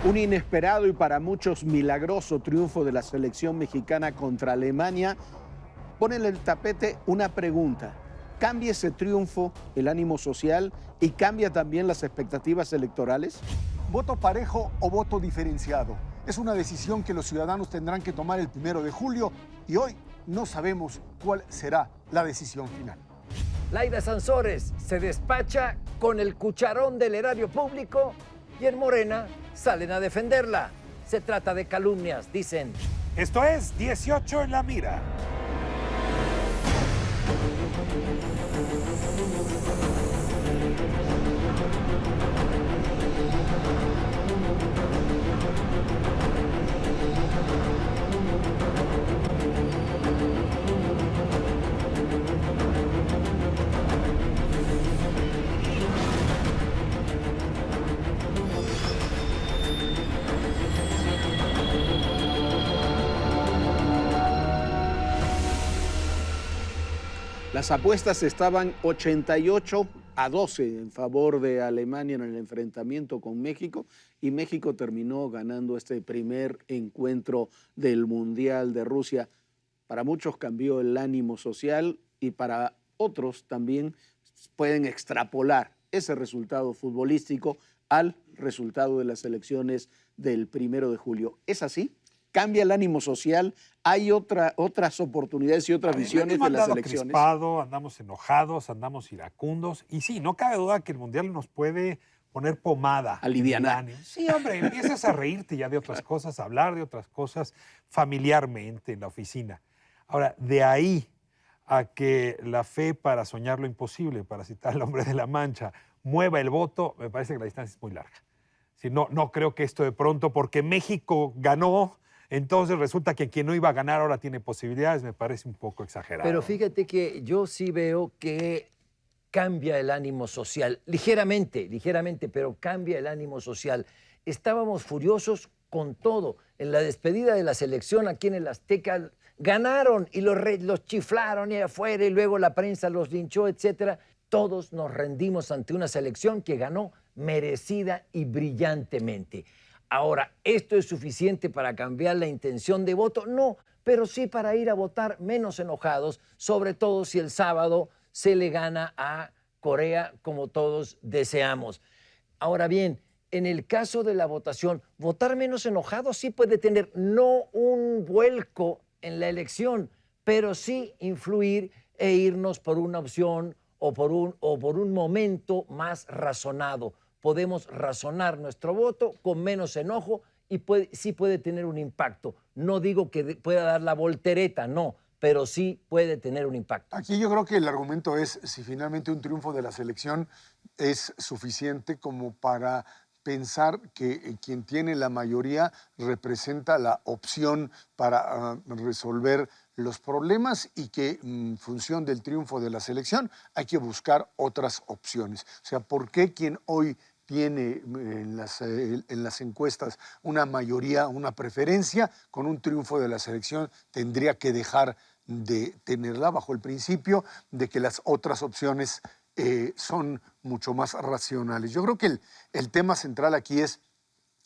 Un inesperado y para muchos milagroso triunfo de la selección mexicana contra Alemania pone en el tapete una pregunta. ¿Cambia ese triunfo el ánimo social y cambia también las expectativas electorales? ¿Voto parejo o voto diferenciado? Es una decisión que los ciudadanos tendrán que tomar el 1 de julio y hoy no sabemos cuál será la decisión final. Laida Sansores se despacha con el cucharón del erario público y en Morena salen a defenderla. Se trata de calumnias, dicen. Esto es 18 en la mira. Las apuestas estaban 88-12 en favor de Alemania en el enfrentamiento con México y México terminó ganando este primer encuentro del Mundial de Rusia. Para muchos cambió el ánimo social y para otros también pueden extrapolar ese resultado futbolístico al resultado de las elecciones del 1 de julio. ¿Es así? ¿Cambia el ánimo social? ¿Hay otras oportunidades y otras visiones de las elecciones? Crispado, andamos enojados, andamos iracundos. Y sí, no cabe duda que el Mundial nos puede poner pomada. Alivianar. Sí, hombre, empiezas a reírte ya de otras cosas, a hablar de otras cosas familiarmente en la oficina. Ahora, de ahí a que la fe para soñar lo imposible, para citar al hombre de La Mancha, mueva el voto, me parece que la distancia es muy larga. Si no creo que esto de pronto, porque México ganó, entonces resulta que quien no iba a ganar ahora tiene posibilidades, me parece un poco exagerado. Pero fíjate que yo sí veo que cambia el ánimo social, ligeramente, pero cambia el ánimo social. Estábamos furiosos con todo. En la despedida de la selección aquí en el Azteca ganaron y los chiflaron y afuera y luego la prensa los linchó, etcétera. Todos nos rendimos ante una selección que ganó merecida y brillantemente. Ahora, ¿esto es suficiente para cambiar la intención de voto? No, pero sí para ir a votar menos enojados, sobre todo si el sábado se le gana a Corea como todos deseamos. Ahora bien, en el caso de la votación, votar menos enojado sí puede tener no un vuelco en la elección, pero sí influir e irnos por una opción o por un momento más razonado. Podemos razonar nuestro voto con menos enojo y sí puede tener un impacto. No digo que pueda dar la voltereta, no, pero sí puede tener un impacto. Aquí yo creo que el argumento es si finalmente un triunfo de la selección es suficiente como para pensar que quien tiene la mayoría representa la opción para resolver los problemas y que en función del triunfo de la selección hay que buscar otras opciones. O sea, ¿por qué quien hoy tiene en las encuestas una mayoría, una preferencia, con un triunfo de la selección tendría que dejar de tenerla bajo el principio de que las otras opciones son mucho más racionales? Yo creo que el tema central aquí es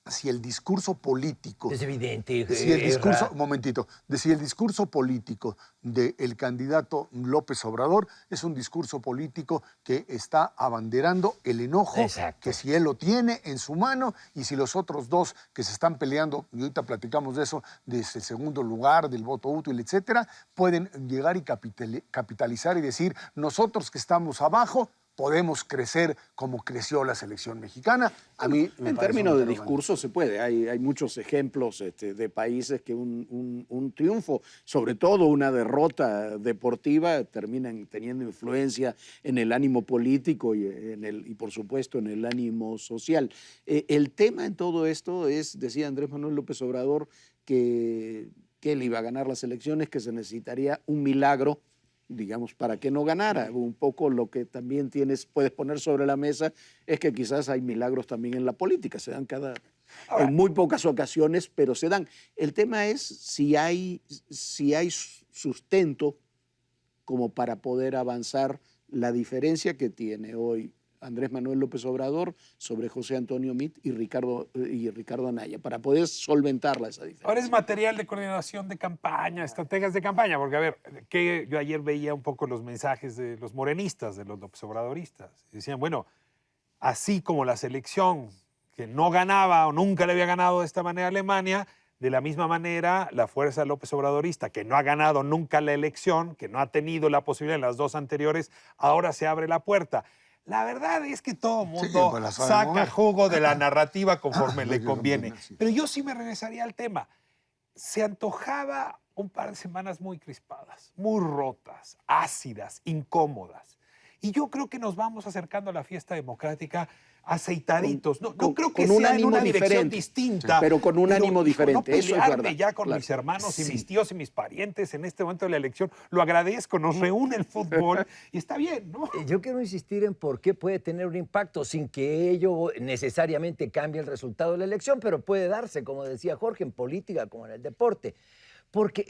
si el discurso político... Es evidente. Si el discurso, un momentito, de si el discurso político del candidato López Obrador es un discurso político que está abanderando el enojo, exacto, que si él lo tiene en su mano y si los otros dos que se están peleando, y ahorita platicamos de eso, desde el segundo lugar, del voto útil, etcétera, pueden llegar y capitalizar y decir, nosotros que estamos abajo, podemos crecer como creció la selección mexicana. A mí en términos de discurso se puede. Hay muchos ejemplos de países que un triunfo, sobre todo una derrota deportiva, terminan teniendo influencia en el ánimo político y por supuesto en el ánimo social. El tema en todo esto es, decía Andrés Manuel López Obrador, que él iba a ganar las elecciones, que se necesitaría un milagro, digamos, para que no ganara. Un poco lo que también puedes poner sobre la mesa es que quizás hay milagros también en la política, se dan en muy pocas ocasiones, pero se dan. El tema es si hay sustento como para poder avanzar. La diferencia que tiene hoy Andrés Manuel López Obrador sobre José Antonio Meade y Ricardo Anaya, para poder solventarla esa diferencia. Ahora es material de coordinación de campaña, estrategias de campaña, porque a ver, que yo ayer veía un poco los mensajes de los morenistas, de los López Obradoristas. Decían, bueno, así como la selección que no ganaba o nunca le había ganado de esta manera a Alemania, de la misma manera la fuerza López Obradorista, que no ha ganado nunca la elección, que no ha tenido la posibilidad en las dos anteriores, ahora se abre la puerta. La verdad es que todo el mundo pues saca jugo de la narrativa conforme le conviene. Sí. Pero yo sí me regresaría al tema. Se antojaba un par de semanas muy crispadas, muy rotas, ácidas, incómodas. Y yo creo que nos vamos acercando a la fiesta democrática aceitaditos. No creo que con un sea en ánimo una dirección diferente, distinta. pero con un ánimo diferente, No eso es pelearme verdad. ya con Claro. mis hermanos y Sí. mis tíos y mis parientes en este momento de la elección. Lo agradezco, nos reúne el fútbol y está bien, ¿no? Yo quiero insistir en por qué puede tener un impacto sin que ello necesariamente cambie el resultado de la elección, pero puede darse, como decía Jorge, en política como en el deporte. Porque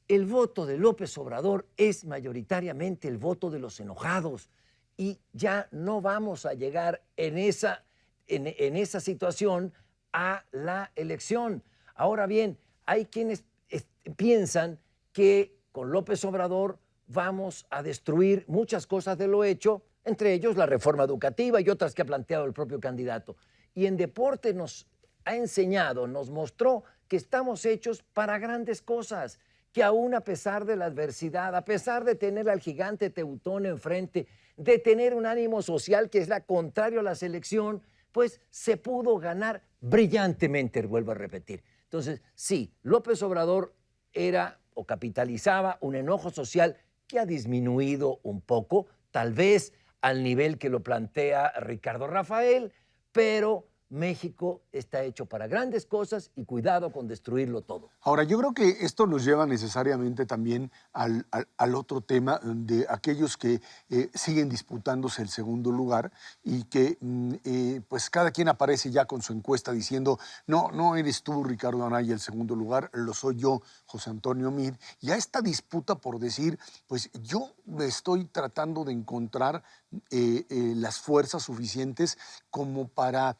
el voto de López Obrador es mayoritariamente el voto de los enojados y ya no vamos a llegar en esa situación a la elección. Ahora bien, hay quienes piensan que con López Obrador vamos a destruir muchas cosas de lo hecho, entre ellos la reforma educativa y otras que ha planteado el propio candidato. Y en deporte nos ha enseñado, nos mostró que estamos hechos para grandes cosas, que aún a pesar de la adversidad, a pesar de tener al gigante Teutón enfrente, de tener un ánimo social que es la contrario a la selección, pues se pudo ganar brillantemente, vuelvo a repetir. Entonces, sí, López Obrador era o capitalizaba un enojo social que ha disminuido un poco, tal vez al nivel que lo plantea Ricardo Rafael, pero México está hecho para grandes cosas y cuidado con destruirlo todo. Ahora, yo creo que esto nos lleva necesariamente también al otro tema de aquellos que siguen disputándose el segundo lugar y que pues cada quien aparece ya con su encuesta diciendo no eres tú, Ricardo Anaya, el segundo lugar, lo soy yo, José Antonio Meade. Y a esta disputa por decir, pues yo estoy tratando de encontrar las fuerzas suficientes como para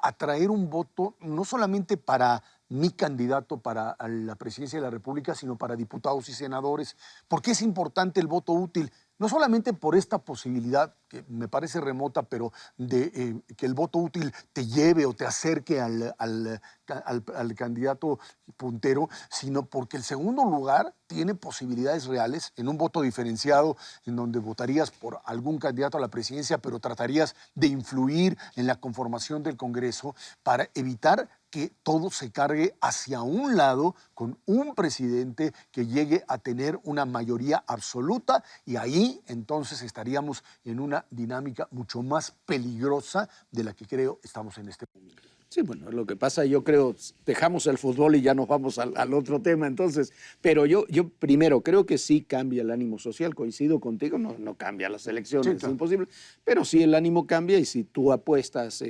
atraer un voto, no solamente para mi candidato para la presidencia de la República, sino para diputados y senadores. ¿Por qué es importante el voto útil? No solamente por esta posibilidad, que me parece remota, pero de que el voto útil te lleve o te acerque al candidato puntero, sino porque el segundo lugar tiene posibilidades reales en un voto diferenciado, en donde votarías por algún candidato a la presidencia, pero tratarías de influir en la conformación del Congreso para evitar que todo se cargue hacia un lado con un presidente que llegue a tener una mayoría absoluta, y ahí entonces estaríamos en una dinámica mucho más peligrosa de la que creo estamos en este momento. Sí, bueno, lo que pasa, yo creo, dejamos el fútbol y ya nos vamos al otro tema, entonces, pero yo primero creo que sí cambia el ánimo social, coincido contigo, no cambia las elecciones, Sí, es claro. imposible, pero sí el ánimo cambia, y si tú apuestas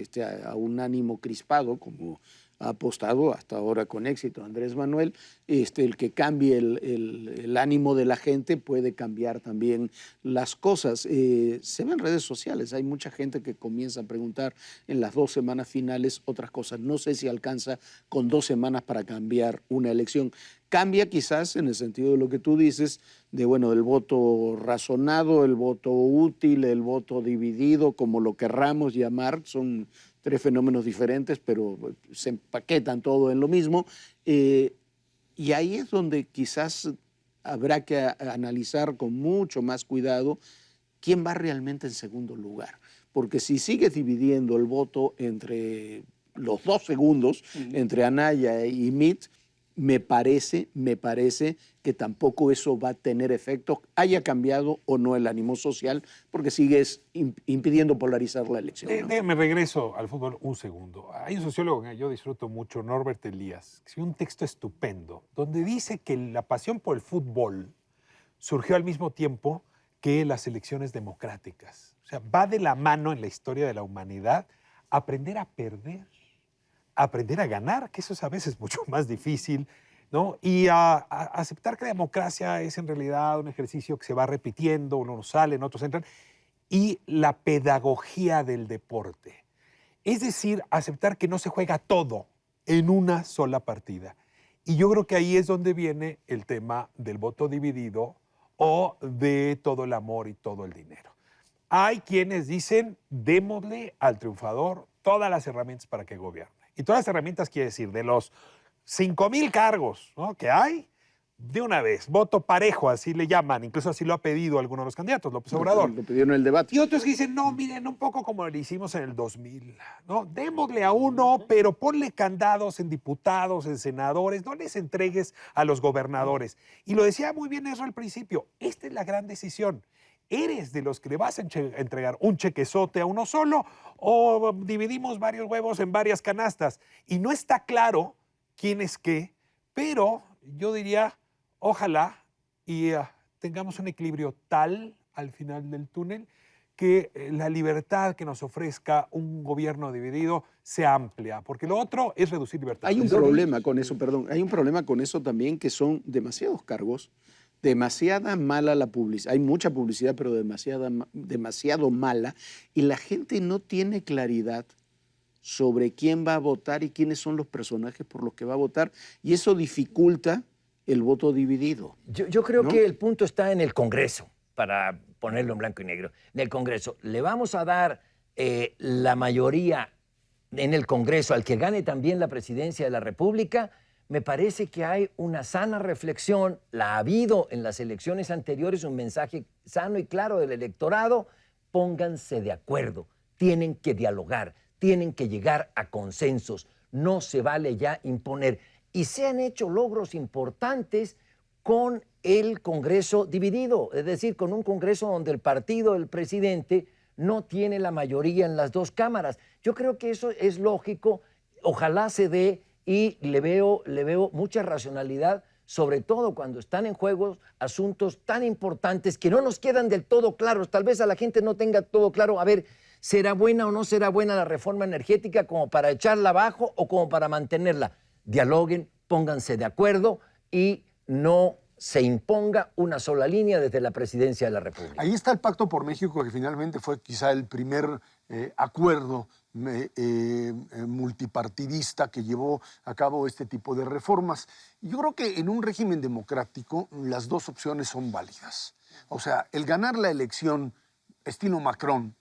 a un ánimo crispado, como ha apostado hasta ahora con éxito Andrés Manuel, el que cambie el ánimo de la gente puede cambiar también las cosas. Se ve en redes sociales, hay mucha gente que comienza a preguntar en las 2 semanas finales otras cosas. No sé si alcanza con 2 semanas para cambiar una elección. Cambia quizás en el sentido de lo que tú dices, del voto razonado, el voto útil, el voto dividido, como lo querramos llamar, son 3 fenómenos diferentes, pero se empaquetan todo en lo mismo. Y ahí es donde quizás habrá que analizar con mucho más cuidado quién va realmente en segundo lugar. Porque si sigues dividiendo el voto entre los 2 segundos, entre Anaya y Meade, me parece que tampoco eso va a tener efecto, haya cambiado o no el ánimo social, porque sigues impidiendo polarizar la elección, ¿no? Me regreso al fútbol un segundo. Hay un sociólogo que yo disfruto mucho, Norbert Elias, que escribió un texto estupendo, donde dice que la pasión por el fútbol surgió al mismo tiempo que las elecciones democráticas. O sea, va de la mano en la historia de la humanidad aprender a perder, aprender a ganar, que eso es a veces mucho más difícil, ¿no? Y a aceptar que la democracia es en realidad un ejercicio que se va repitiendo, unos salen, otros entran. y la pedagogía del deporte. Es decir, aceptar que no se juega todo en una sola partida. Y yo creo que ahí es donde viene el tema del voto dividido o de todo el amor y todo el dinero. Hay quienes dicen, démosle al triunfador todas las herramientas para que gobierne. Y todas las herramientas quiere decir, de los 5,000 cargos, ¿no?, que hay, de una vez, voto parejo, así le llaman, incluso así lo ha pedido alguno de los candidatos, López Obrador. Lo pidieron en el debate. Y otros que dicen, no, miren, un poco como lo hicimos en el 2000, ¿no? Démosle a uno, pero ponle candados en diputados, en senadores, no les entregues a los gobernadores. Y lo decía muy bien eso al principio, esta es la gran decisión. ¿Eres de los que le vas a entregar un chequezote a uno solo o dividimos varios huevos en varias canastas? Y no está claro quién es qué, pero yo diría, ojalá y tengamos un equilibrio tal al final del túnel que la libertad que nos ofrezca un gobierno dividido sea amplia, porque lo otro es reducir libertad. Hay un problema con eso, perdón, hay un problema con eso también, que son demasiados cargos, demasiada mala la publicidad, hay mucha publicidad, pero demasiado mala, y la gente no tiene claridad sobre quién va a votar y quiénes son los personajes por los que va a votar, y eso dificulta el voto dividido. Yo creo ¿no? que el punto está en el Congreso, para ponerlo en blanco y negro. En el Congreso, ¿le vamos a dar la mayoría en el Congreso al que gane también la presidencia de la República? Me parece que hay una sana reflexión, la ha habido en las elecciones anteriores, un mensaje sano y claro del electorado: pónganse de acuerdo, tienen que dialogar, tienen que llegar a consensos, no se vale ya imponer. Y se han hecho logros importantes con el Congreso dividido, es decir, con un Congreso donde el partido del presidente no tiene la mayoría en las dos cámaras. Yo creo que eso es lógico, ojalá se dé, y le veo mucha racionalidad, sobre todo cuando están en juego asuntos tan importantes que no nos quedan del todo claros. Tal vez a la gente no tenga todo claro, a ver, ¿será buena o no será buena la reforma energética como para echarla abajo o como para mantenerla? Dialoguen, pónganse de acuerdo y no se imponga una sola línea desde la presidencia de la República. Ahí está el Pacto por México, que finalmente fue quizá el primer acuerdo multipartidista que llevó a cabo este tipo de reformas. Yo creo que en un régimen democrático las dos opciones son válidas. O sea, el ganar la elección estilo Macron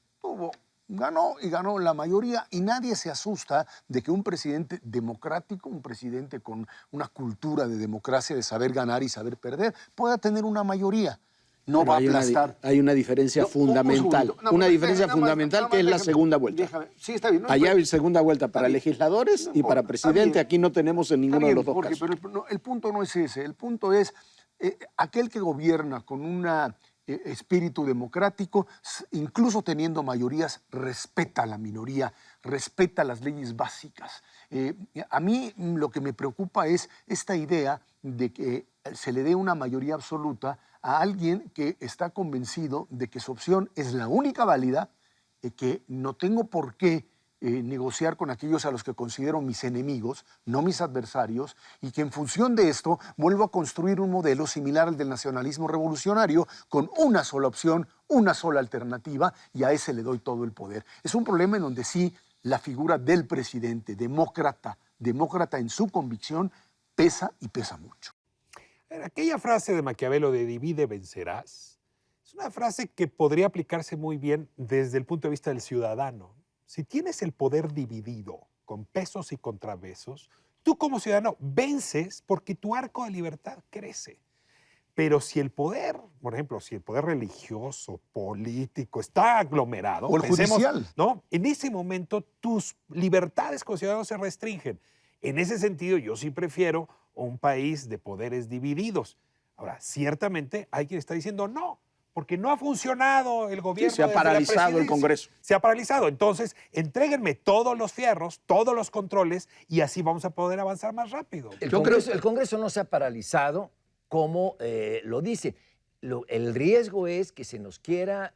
ganó la mayoría, y nadie se asusta de que un presidente democrático, un presidente con una cultura de democracia, de saber ganar y saber perder, pueda tener una mayoría. No Pero va a aplastar. Hay una diferencia fundamental. Una diferencia fundamental que es la segunda vuelta. Sí, está bien. Allá hay segunda vuelta para legisladores y para presidente. Aquí no tenemos en ninguno de los dos casos. Pero el punto no es ese. El punto es aquel que gobierna con un espíritu democrático, incluso teniendo mayorías, respeta a la minoría, respeta las leyes básicas. A mí lo que me preocupa es esta idea de que se le dé una mayoría absoluta a alguien que está convencido de que su opción es la única válida, que no tengo por qué negociar con aquellos a los que considero mis enemigos, no mis adversarios, y que en función de esto vuelvo a construir un modelo similar al del nacionalismo revolucionario, con una sola opción, una sola alternativa, y a ese le doy todo el poder. Es un problema en donde sí la figura del presidente, demócrata en su convicción, pesa y pesa mucho. Aquella frase de Maquiavelo de divide, vencerás, es una frase que podría aplicarse muy bien desde el punto de vista del ciudadano. Si tienes el poder dividido con pesos y contrapesos, tú como ciudadano vences porque tu arco de libertad crece. Pero si el poder, por ejemplo, si el poder religioso, político está aglomerado, o el judicial, ¿no?, en ese momento tus libertades como ciudadano se restringen. En ese sentido, yo sí prefiero un país de poderes divididos. Ahora, ciertamente hay quien está diciendo no, porque no ha funcionado el gobierno. Sí, se ha paralizado el Congreso. Se ha paralizado. Entonces, entréguenme todos los fierros, todos los controles, y así vamos a poder avanzar más rápido. El Congreso no se ha paralizado, como lo dice. El riesgo es que se nos quiera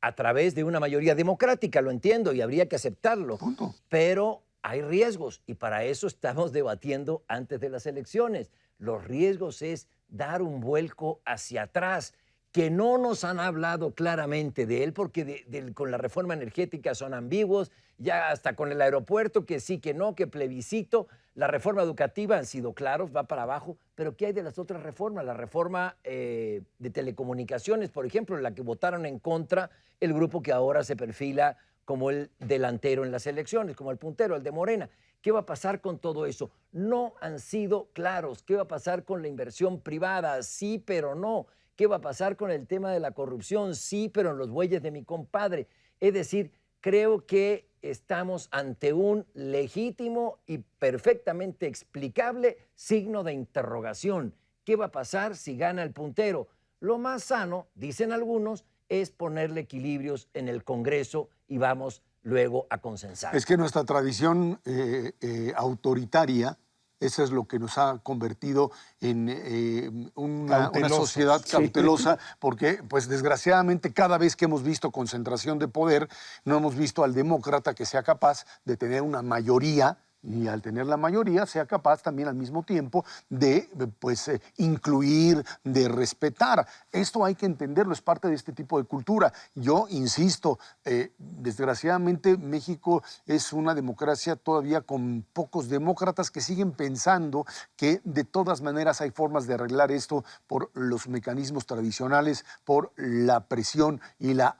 a través de una mayoría democrática, lo entiendo, y habría que aceptarlo. Punto. Pero hay riesgos, y para eso estamos debatiendo antes de las elecciones. Los riesgos es dar un vuelco hacia atrás, que no nos han hablado claramente de él, porque con la reforma energética son ambiguos, ya hasta con el aeropuerto, que sí, que no, que plebiscito, la reforma educativa han sido claros, va para abajo, pero ¿qué hay de las otras reformas? La reforma de telecomunicaciones, por ejemplo, en la que votaron en contra el grupo que ahora se perfila como el delantero en las elecciones, como el puntero, el de Morena. ¿Qué va a pasar con todo eso? No han sido claros. ¿Qué va a pasar con la inversión privada? Sí, pero no. ¿Qué va a pasar con el tema de la corrupción? Sí, pero en los bueyes de mi compadre. Es decir, creo que estamos ante un legítimo y perfectamente explicable signo de interrogación. ¿Qué va a pasar si gana el puntero? Lo más sano, dicen algunos, es ponerle equilibrios en el Congreso y vamos luego a consensar. Es que nuestra tradición autoritaria, eso es lo que nos ha convertido en una sociedad cautelosa, porque pues desgraciadamente cada vez que hemos visto concentración de poder, no hemos visto al demócrata que sea capaz de tener una mayoría, y al tener la mayoría sea capaz también al mismo tiempo de incluir, de respetar. Esto hay que entenderlo, es parte de este tipo de cultura. Yo insisto, desgraciadamente México es una democracia todavía con pocos demócratas que siguen pensando que de todas maneras hay formas de arreglar esto por los mecanismos tradicionales, por la presión y la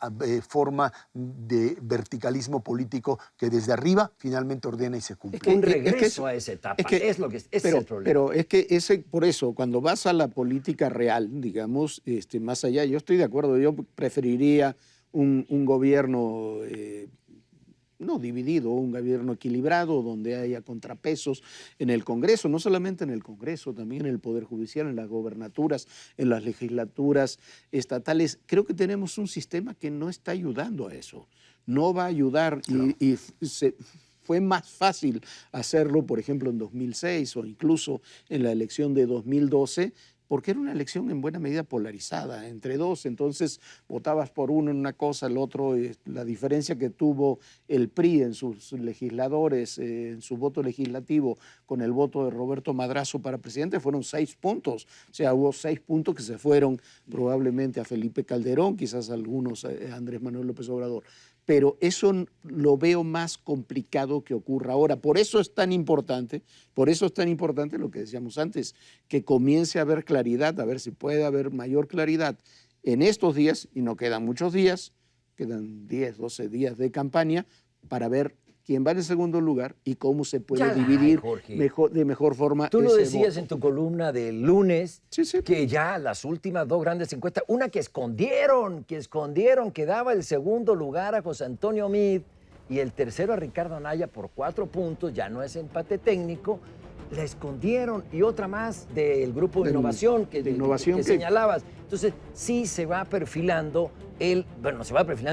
forma de verticalismo político que desde arriba finalmente ordena y se cumple. Un regreso a esa etapa, ese es el problema. Pero es que por eso, cuando vas a la política real, digamos, más allá, yo estoy de acuerdo, yo preferiría un gobierno no dividido, un gobierno equilibrado, donde haya contrapesos en el Congreso, no solamente en el Congreso, también en el Poder Judicial, en las gobernaturas, en las legislaturas estatales. Creo que tenemos un sistema que no está ayudando a eso, no va a ayudar fue más fácil hacerlo, por ejemplo, en 2006 o incluso en la elección de 2012, porque era una elección en buena medida polarizada entre dos. Entonces votabas por uno en una cosa, el otro. La diferencia que tuvo el PRI en sus legisladores, en su voto legislativo, con el voto de Roberto Madrazo para presidente, fueron 6 puntos. O sea, hubo 6 puntos que se fueron probablemente a Felipe Calderón, quizás algunos a Andrés Manuel López Obrador. Pero eso lo veo más complicado que ocurra ahora. Por eso es tan importante lo que decíamos antes, que comience a haber claridad, a ver si puede haber mayor claridad en estos días, y no quedan muchos días, quedan 10, 12 días de campaña, para ver quién va en el segundo lugar y cómo se puede dividir de mejor forma. Tú lo decías en tu columna del lunes, sí. que ya las últimas 2 grandes encuestas, una que escondieron, que daba el segundo lugar a José Antonio Meade y el tercero a Ricardo Anaya por 4 puntos, ya no es empate técnico, la escondieron, y otra más del grupo de innovación que señalabas. Entonces, sí se va perfilando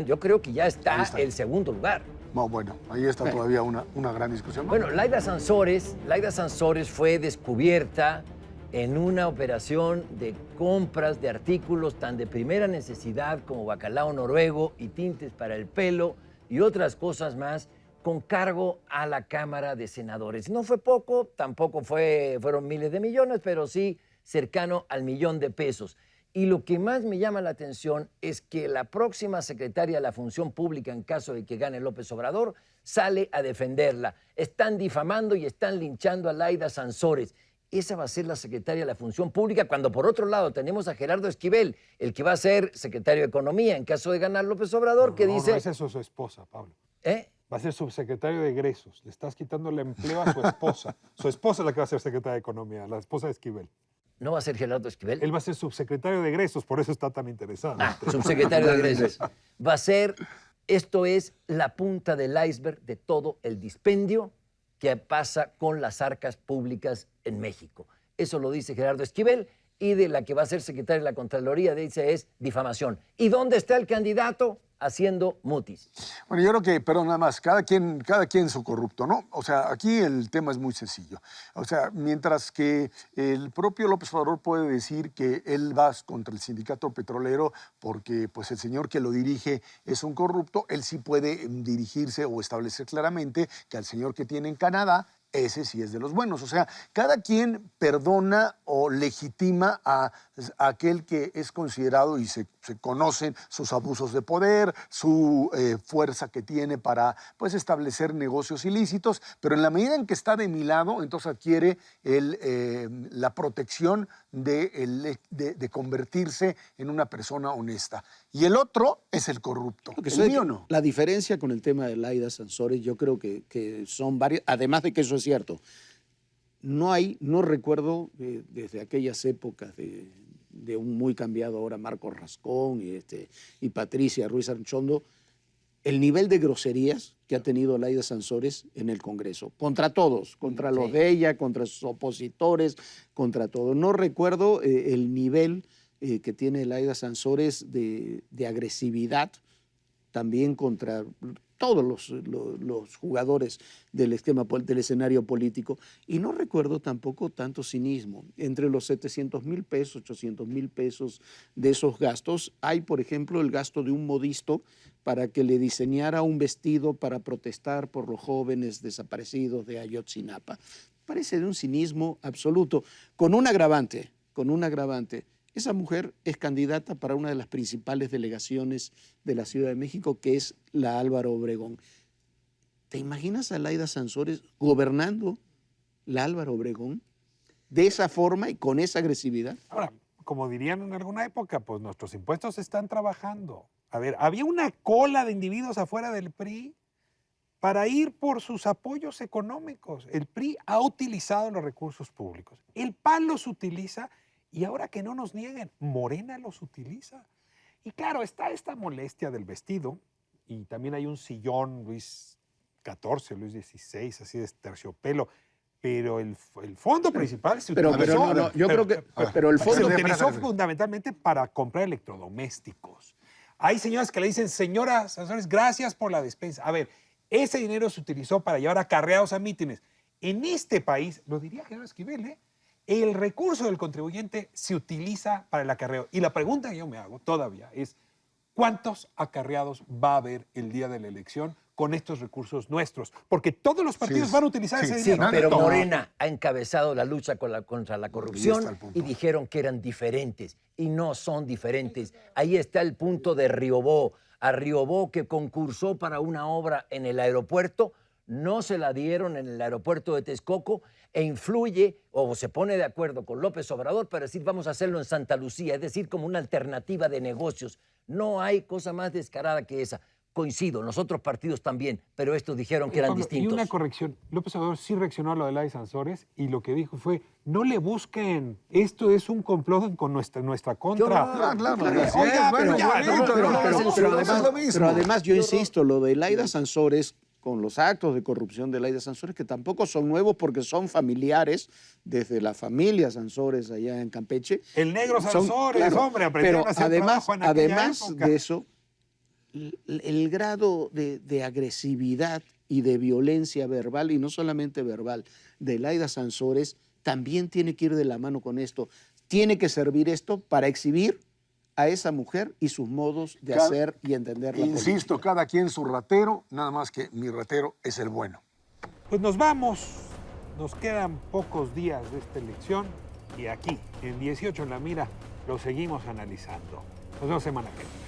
yo creo que ya está el segundo lugar. No, bueno, ahí está todavía una gran discusión. Bueno, Laida Sansores fue descubierta en una operación de compras de artículos tan de primera necesidad como bacalao noruego y tintes para el pelo y otras cosas más, con cargo a la Cámara de Senadores. No fue poco, tampoco fueron miles de millones, pero sí cercano al $1,000,000. Y lo que más me llama la atención es que la próxima secretaria de la Función Pública, en caso de que gane López Obrador, sale a defenderla. Están difamando y están linchando a Laida Sansores. Esa va a ser la secretaria de la Función Pública, cuando por otro lado tenemos a Gerardo Esquivel, el que va a ser secretario de Economía en caso de ganar López Obrador, dice... No, esa es su esposa, Pablo. Va a ser subsecretario de egresos. Le estás quitando el empleo a su esposa. Su esposa es la que va a ser secretaria de Economía, la esposa de Esquivel. ¿No va a ser Gerardo Esquivel? Él va a ser subsecretario de egresos, por eso está tan interesado. Subsecretario de egresos. Va a ser, esto es la punta del iceberg de todo el dispendio que pasa con las arcas públicas en México. Eso lo dice Gerardo Esquivel, y de la que va a ser secretaria de la Contraloría dice es difamación. ¿Y dónde está el candidato? Haciendo mutis. Bueno, yo creo que, perdón, nada más, cada quien su corrupto, ¿no? O sea, aquí el tema es muy sencillo. O sea, mientras que el propio López Obrador puede decir que él va contra el sindicato petrolero porque pues el señor que lo dirige es un corrupto, él sí puede dirigirse o establecer claramente que al señor que tiene en Canadá ese sí es de los buenos. O sea, cada quien perdona o legitima a aquel que es considerado y se conocen sus abusos de poder, su fuerza que tiene para pues, establecer negocios ilícitos, pero en la medida en que está de mi lado, entonces adquiere la protección de convertirse en una persona honesta. Y el otro es el corrupto. El mío no. La diferencia con el tema de Laida Sansores, yo creo que son varias, además de que eso es cierto. No recuerdo desde aquellas épocas de un muy cambiado ahora Marcos Rascón y Patricia Ruiz Archondo, el nivel de groserías que ha tenido Laida Sansores en el Congreso, contra todos, contra los de ella, contra sus opositores, contra todos. No recuerdo el nivel que tiene Laida Sansores de agresividad también contra todos los jugadores del escenario político. Y no recuerdo tampoco tanto cinismo. Entre los 700,000 pesos, 800,000 pesos de esos gastos, hay, por ejemplo, el gasto de un modisto para que le diseñara un vestido para protestar por los jóvenes desaparecidos de Ayotzinapa. Parece de un cinismo absoluto, con un agravante. Esa mujer es candidata para una de las principales delegaciones de la Ciudad de México, que es la Álvaro Obregón. ¿Te imaginas a Laida Sansores gobernando la Álvaro Obregón de esa forma y con esa agresividad? Ahora, como dirían en alguna época, pues nuestros impuestos están trabajando. A ver, había una cola de individuos afuera del PRI para ir por sus apoyos económicos. El PRI ha utilizado los recursos públicos. El PAN los utiliza. Y ahora que no nos nieguen, Morena los utiliza. Y claro, está esta molestia del vestido, y también hay un sillón Luis XIV, Luis XVI, así de terciopelo, pero el fondo principal se utilizó. Pero el fondo se utilizó fundamentalmente para comprar electrodomésticos. Hay señoras que le dicen, señora Sansores, gracias por la despensa. A ver, ese dinero se utilizó para llevar acarreados a mítines. En este país, lo diría Gerardo Esquivel, el recurso del contribuyente se utiliza para el acarreo. Y la pregunta que yo me hago todavía es, ¿cuántos acarreados va a haber el día de la elección con estos recursos nuestros? Porque todos los partidos van a utilizar ese dinero. Sí, pero Morena ha encabezado la lucha contra la corrupción y dijeron que eran diferentes. Y no son diferentes. Ahí está el punto de Riobó. A Riobó, que concursó para una obra en el aeropuerto, no se la dieron en el aeropuerto de Texcoco e influye o se pone de acuerdo con López Obrador para decir vamos a hacerlo en Santa Lucía, es decir, como una alternativa de negocios. No hay cosa más descarada que esa. Coincido, los otros partidos también, pero estos dijeron que eran distintos. Y una corrección, López Obrador sí reaccionó a lo de Laida Sansores y lo que dijo fue, no le busquen, esto es un complot con nuestra contra. Pero además yo insisto, lo de Laida Sansores, con los actos de corrupción de Laida Sansores, que tampoco son nuevos porque son familiares desde la familia Sansores allá en Campeche. El negro Sansores, hombre, aprendieron a hacer trabajo en aquella época. De eso, el grado de agresividad y de violencia verbal, y no solamente verbal, de Laida Sansores, también tiene que ir de la mano con esto. Tiene que servir esto para exhibir a esa mujer y sus modos de hacer y entender la política. Insisto, cada quien su ratero, nada más que mi ratero es el bueno. Pues nos vamos, nos quedan pocos días de esta elección y aquí, en 18 en la mira, lo seguimos analizando. Nos vemos semana que viene.